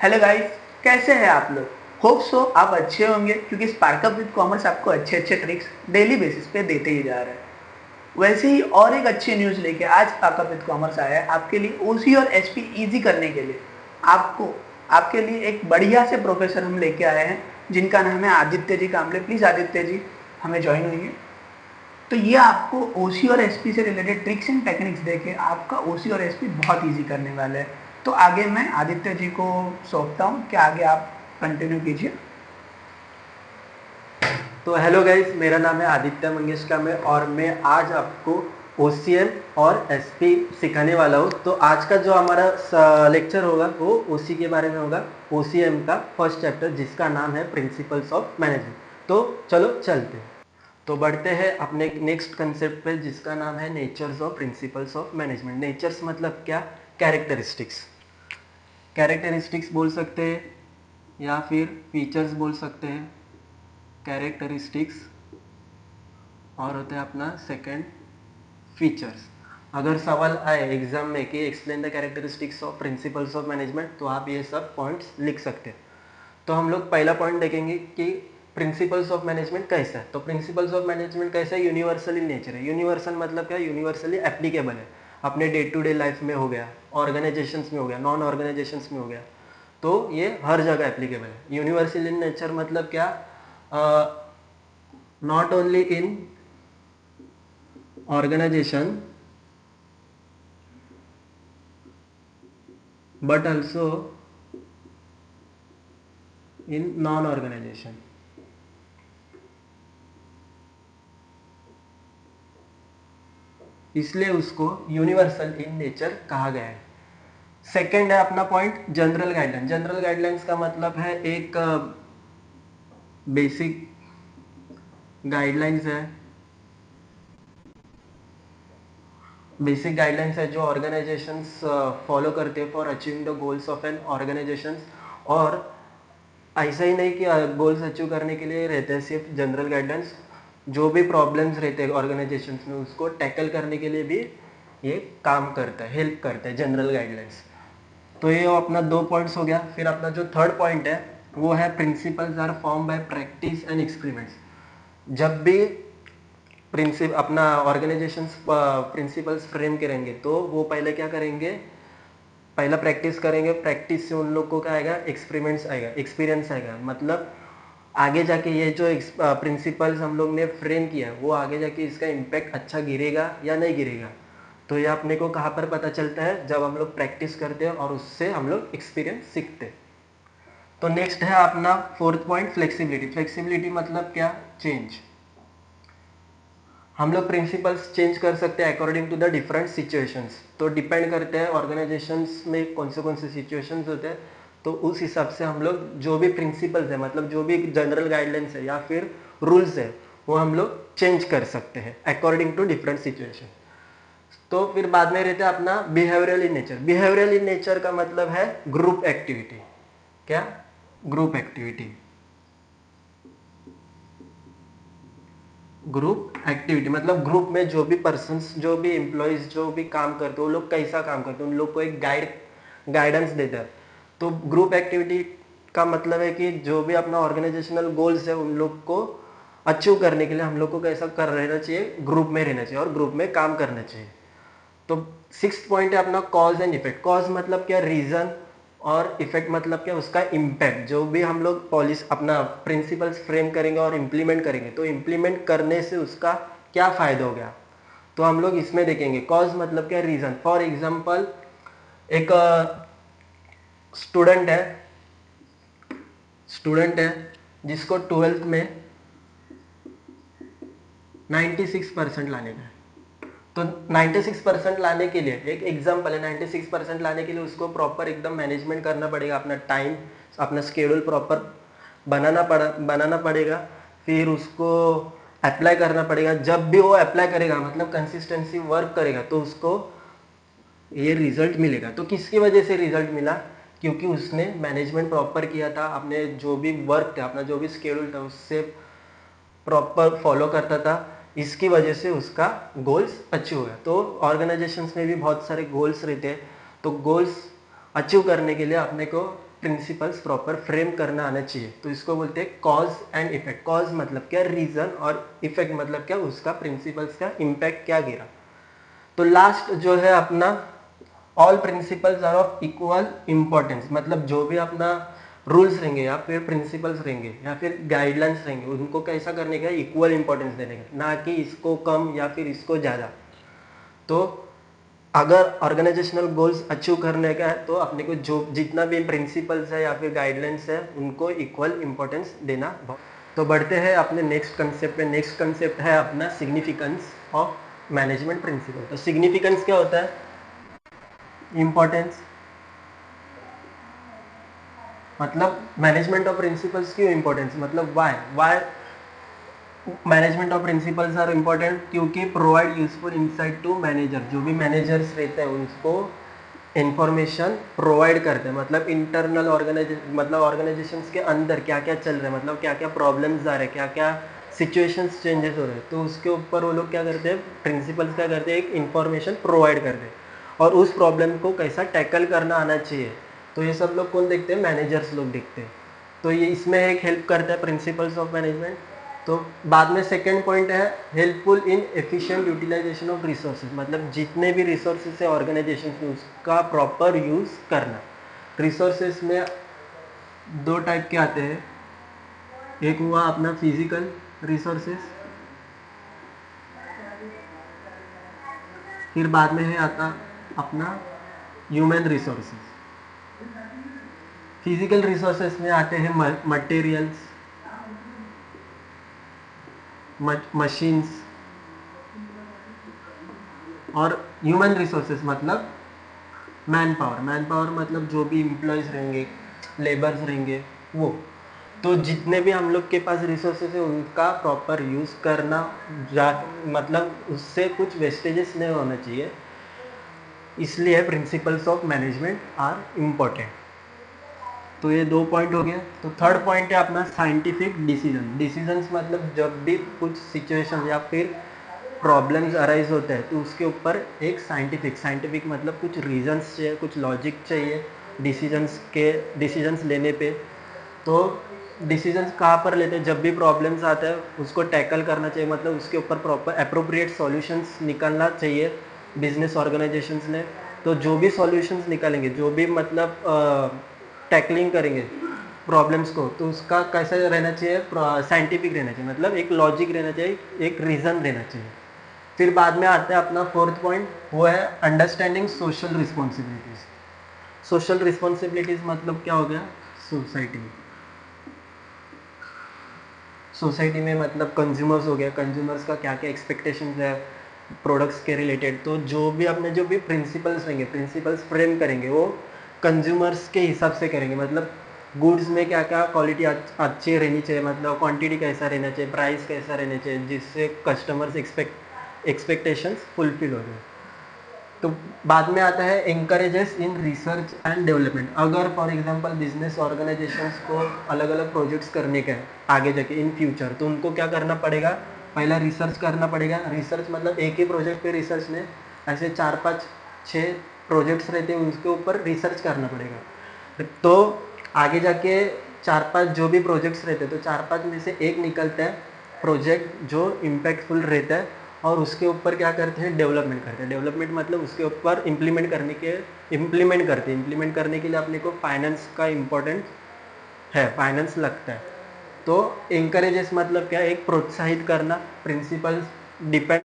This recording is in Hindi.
हेलो गाइस, कैसे हैं आप लोग। होप सो आप अच्छे होंगे क्योंकि स्पार्कअप विद कॉमर्स आपको अच्छे अच्छे ट्रिक्स डेली बेसिस पे देते ही जा रहा है। वैसे ही और एक अच्छी न्यूज़ लेके आज स्पार्कअप विद कॉमर्स आया है आपके लिए ओसी और एचपी इजी करने के लिए। आपको आपके लिए एक बढ़िया से प्रोफेसर हम लेके आए हैं जिनका नाम है आदित्य जी कामले। प्लीज़ आदित्य जी हमें ज्वाइन होइए। तो ये आपको ओसी और एसपी से रिलेटेड ट्रिक्स एंड टेक्निक्स देके आपका ओसी और एसपी बहुत इजी करने वाले हैं। तो आगे मैं आदित्य जी को सौंपता हूँ कि आगे आप कंटिन्यू कीजिए। तो हेलो गाइस, मेरा नाम है आदित्य मंगेश कामरे और मैं आज आपको ओसीएम और एसपी सिखाने वाला हूँ। तो आज का जो हमारा लेक्चर होगा वो ओसी के बारे में होगा, ओसीएम का फर्स्ट चैप्टर जिसका नाम है प्रिंसिपल्स ऑफ मैनेजमेंट। तो चलो चलते हैं। तो बढ़ते हैं अपने नेक्स्ट कंसेप्ट पे जिसका नाम है natures of principles of management. Natures मतलब क्या? कैरेक्टरिस्टिक्स। कैरेक्टरिस्टिक्स बोल सकते हैं या फिर फीचर्स बोल सकते हैं। कैरेक्टरिस्टिक्स और होता है अपना सेकंड फीचर्स। अगर सवाल आए एग्जाम में कि explain the characteristics of principles of management, तो आप ये सब पॉइंट्स लिख सकते हैं। तो हम लोग पहला पॉइंट देखेंगे कि प्रिंसिपल्स ऑफ मैनेजमेंट कैसा है। तो प्रिंसिपल्स ऑफ मैनेजमेंट कैसा है? यूनिवर्सल इन नेचर है। यूनिवर्सल मतलब क्या? यूनिवर्सली एप्लीकेबल है। अपने डे टू डे लाइफ में हो गया, ऑर्गेनाइजेशंस में हो गया, नॉन ऑर्गेनाइजेशंस में हो गया, तो ये हर जगह एप्लीकेबल है। यूनिवर्सल इन नेचर मतलब क्या? not only in organization but also in non organization। इसलिए उसको यूनिवर्सल इन नेचर कहा गया है। सेकंड है अपना point general guideline. General guidelines का मतलब है एक बेसिक गाइडलाइंस है। बेसिक गाइडलाइंस है जो ऑर्गेनाइजेशंस फॉलो करते हैं for achieving the goals of an organisation. और ऐसा ही नहीं कि गोल्स अचीव करने के लिए रहते हैं सिर्फ जनरल गाइडलाइंस, जो भी प्रॉब्लम्स रहते हैं ऑर्गेनाइजेशन में उसको टैकल करने के लिए भी ये काम करता है, हेल्प करता है जनरल गाइडलाइंस। तो ये अपना दो पॉइंट्स हो गया। फिर अपना जो थर्ड पॉइंट है वो है principles are form by practice and experiments. जब भी अपना ऑर्गेनाइजेशन प्रिंसिपल्स फ्रेम करेंगे तो वो पहले क्या करेंगे? पहला प्रैक्टिस करेंगे। प्रैक्टिस से उन लोग को क्या आएगा? एक्सपेरिमेंट्स आएगा, एक्सपीरियंस आएगा। मतलब आगे जाके ये जो प्रिंसिपल्स हम लोग ने फ्रेम किया है वो आगे जाके इसका इम्पैक्ट अच्छा गिरेगा या नहीं गिरेगा। तो ये अपने को कहाँ पर पता चलता है? जब हम लोग प्रैक्टिस करते हैं और उससे हम लोग एक्सपीरियंस सीखते हैं। तो नेक्स्ट है अपना फोर्थ पॉइंट फ्लेक्सिबिलिटी। फ्लेक्सिबिलिटी मतलब क्या? चेंज। हम लोग प्रिंसिपल्स चेंज कर सकते हैं according to the different situations. तो डिपेंड करते हैं ऑर्गेनाइजेशंस में कौन से सिचुएशंस होते हैं, तो उस हिसाब से हम लोग जो भी प्रिंसिपल्स है, मतलब जो भी जनरल गाइडलाइंस है या फिर रूल्स है, वो हम लोग चेंज कर सकते हैं अकॉर्डिंग टू डिफरेंट सिचुएशन। तो फिर बाद में रहता है अपना behavioural in nature. Behavioural in nature का मतलब है ग्रुप एक्टिविटी। क्या? Group activity. ग्रुप एक्टिविटी मतलब ग्रुप में जो भी पर्सन्स, जो भी एम्प्लॉयज जो भी काम करते हैं वो लोग कैसा काम करते हैं, उन लोग को एक गाइडेंस देता है। तो ग्रुप एक्टिविटी का मतलब है कि जो भी अपना ऑर्गेनाइजेशनल गोल्स है उन लोग को अचीव करने के लिए हम लोग को कैसा कर रहना चाहिए? ग्रुप में रहना चाहिए और ग्रुप में काम करना चाहिए। तो सिक्स्थ पॉइंट है अपना कॉज एंड इफेक्ट। कॉज मतलब क्या? रीजन। और इफेक्ट मतलब क्या? उसका इम्पैक्ट। जो भी हम लोग पॉलिसी अपना प्रिंसिपल्स फ्रेम करेंगे और इम्प्लीमेंट करेंगे तो इम्प्लीमेंट करने से उसका क्या फायदा हो गया, तो हम लोग इसमें देखेंगे। कॉज मतलब क्या? रीजन। फॉर एग्जाम्पल एक स्टूडेंट है जिसको 12th में 96% लाने का है। तो 96% लाने के लिए एक एग्जाम्पल है, 96% लाने के लिए उसको प्रॉपर एकदम मैनेजमेंट करना पड़ेगा, अपना टाइम, अपना स्केड्यूल प्रॉपर बनाना पड़ेगा। फिर उसको अप्लाई करना पड़ेगा। जब भी वो अप्लाई करेगा मतलब कंसिस्टेंसी वर्क करेगा तो उसको ये रिजल्ट मिलेगा। तो किसकी वजह से रिजल्ट मिला? क्योंकि उसने मैनेजमेंट प्रॉपर किया था, अपने जो भी वर्क था, अपना जो भी स्केड्यूल था उससे प्रॉपर फॉलो करता था। इसकी वजह से उसका गोल्स अचीव हुआ। तो ऑर्गेनाइजेशंस में भी बहुत सारे गोल्स रहते हैं। तो गोल्स अचीव करने के लिए अपने को प्रिंसिपल्स प्रॉपर फ्रेम करना आना चाहिए। तो इसको बोलते हैं कॉज एंड इफेक्ट। कॉज मतलब क्या, रीजन, और इफेक्ट मतलब क्या, उसका प्रिंसिपल्स का इम्पैक्ट क्या गिरा। तो लास्ट जो है अपना all principles are of equal importance, मतलब जो भी अपना रूल्स रहेंगे या फिर प्रिंसिपल्स रहेंगे या फिर गाइडलाइंस रहेंगे, उनको कैसा करने का, इक्वल इंपॉर्टेंस देने का, ना कि इसको कम या फिर इसको ज़्यादा। तो अगर ऑर्गेनाइजेशनल गोल्स अचीव करने का है तो अपने को जो जितना भी प्रिंसिपल्स है या फिर गाइडलाइंस है उनको इक्वल इंपॉर्टेंस देना। तो बढ़ते हैं अपने नेक्स्ट कंसेप्ट पे। नेक्स्ट कंसेप्ट है अपना सिग्निफिकेंस ऑफ मैनेजमेंट प्रिंसिपल। तो सिग्निफिकेंस क्या होता है, इंपॉर्टेंस, मतलब मैनेजमेंट ऑफ प्रिंसिपल्स क्यों इंपॉर्टेंस, मतलब why management of principles are important, क्योंकि provide useful insight to manager. जो भी मैनेजर्स रहते हैं उनको इंफॉर्मेशन प्रोवाइड करते हैं, मतलब इंटरनल ऑर्गेनाइजेशंस के अंदर क्या क्या चल रहा है, मतलब क्या क्या प्रॉब्लम्स आ रहे हैं, क्या क्या सिचुएशंस चेंजेस हो रहे हैं, तो उसके ऊपर वो लोग क्या करते हैं, प्रिंसिपल्स क्या करते हैं, एक इंफॉर्मेशन प्रोवाइड करते हैं और उस प्रॉब्लम को कैसा टैकल करना आना चाहिए। तो ये सब लोग कौन देखते हैं, मैनेजर्स लोग देखते हैं। तो ये इसमें एक हेल्प करता है प्रिंसिपल्स ऑफ मैनेजमेंट। तो बाद में सेकेंड पॉइंट है helpful in efficient utilisation of resources, मतलब जितने भी रिसोर्सेज है ऑर्गेनाइजेशन में उसका प्रॉपर यूज करना। रिसोर्सेज में दो टाइप के आते हैं, एक हुआ अपना फिजिकल रिसोर्सेज, फिर बाद में है आता अपना ह्यूमन रिसोर्सेज। फिजिकल रिसोर्सेज में आते हैं मटेरियल्स, मशीन्स, और ह्यूमन रिसोर्सेज मतलब मैन पावर मतलब जो भी एम्प्लॉयज़ रहेंगे, लेबर्स रहेंगे वो। तो जितने भी हम लोग के पास रिसोर्सेज है उनका प्रॉपर यूज़ करना, मतलब उससे कुछ वेस्टेजेस नहीं होना चाहिए, इसलिए principles of management are important. तो ये दो पॉइंट हो गया। तो थर्ड पॉइंट है अपना साइंटिफिक डिसीजंस, मतलब जब भी कुछ सिचुएशन या फिर प्रॉब्लम्स अराइज होते हैं तो उसके ऊपर एक साइंटिफिक मतलब कुछ रीजंस चाहिए, कुछ लॉजिक चाहिए डिसीजंस लेने पे। तो डिसीजंस कहाँ पर लेते हैं, जब भी प्रॉब्लम्स आते हैं उसको टैकल करना चाहिए, मतलब उसके ऊपर प्रॉपर अप्रोप्रिएट सॉल्यूशंस निकालना चाहिए बिजनेस ऑर्गेनाइजेशंस ने। तो जो भी सॉल्यूशंस निकालेंगे, जो भी मतलब टैकलिंग करेंगे प्रॉब्लम्स को, तो उसका कैसा रहना चाहिए, साइंटिफिक रहना चाहिए, मतलब एक लॉजिक रहना चाहिए, एक रीज़न रहना चाहिए। फिर बाद में आता है अपना फोर्थ पॉइंट, वो है understanding social responsibilities. Social responsibilities मतलब क्या हो गया, सोसाइटी में मतलब कंज्यूमर्स हो गया, कंज्यूमर्स का क्या क्या एक्सपेक्टेशंस है प्रोडक्ट्स के रिलेटेड। तो जो भी अपने जो भी प्रिंसिपल्स रहेंगे, प्रिंसिपल्स फ्रेम करेंगे वो कंज्यूमर्स के हिसाब से करेंगे, मतलब गुड्स में क्या क्या क्वालिटी अच्छी रहनी चाहिए, मतलब क्वांटिटी कैसा रहना चाहिए, प्राइस कैसा रहना चाहिए, जिससे कस्टमर्स एक्सपेक्टेशंस फुलफिल हो जाए। तो बाद में आता है encourages in research and development. अगर फॉर एग्जांपल बिजनेस ऑर्गेनाइजेशंस को अलग अलग प्रोजेक्ट्स करने का है आगे जाके इन फ्यूचर, तो उनको क्या करना पड़ेगा, पहला रिसर्च करना पड़ेगा। रिसर्च मतलब एक ही प्रोजेक्ट पे रिसर्च ने ऐसे 4-5-6 प्रोजेक्ट्स रहते हैं, उनके ऊपर रिसर्च करना पड़ेगा। तो आगे जाके 4-5 जो भी प्रोजेक्ट्स रहते हैं तो 4-5 में से एक निकलता है प्रोजेक्ट जो इम्पैक्टफुल रहता है, और उसके ऊपर क्या करते हैं, डेवलपमेंट करते हैं। डेवलपमेंट मतलब उसके ऊपर इम्प्लीमेंट करने के लिए अपने को फाइनेंस का इम्पोर्टेंट है, फाइनेंस लगता है। तो इंकरेजेस मतलब क्या, एक प्रोत्साहित करना, प्रिंसिपल्स डिपेंड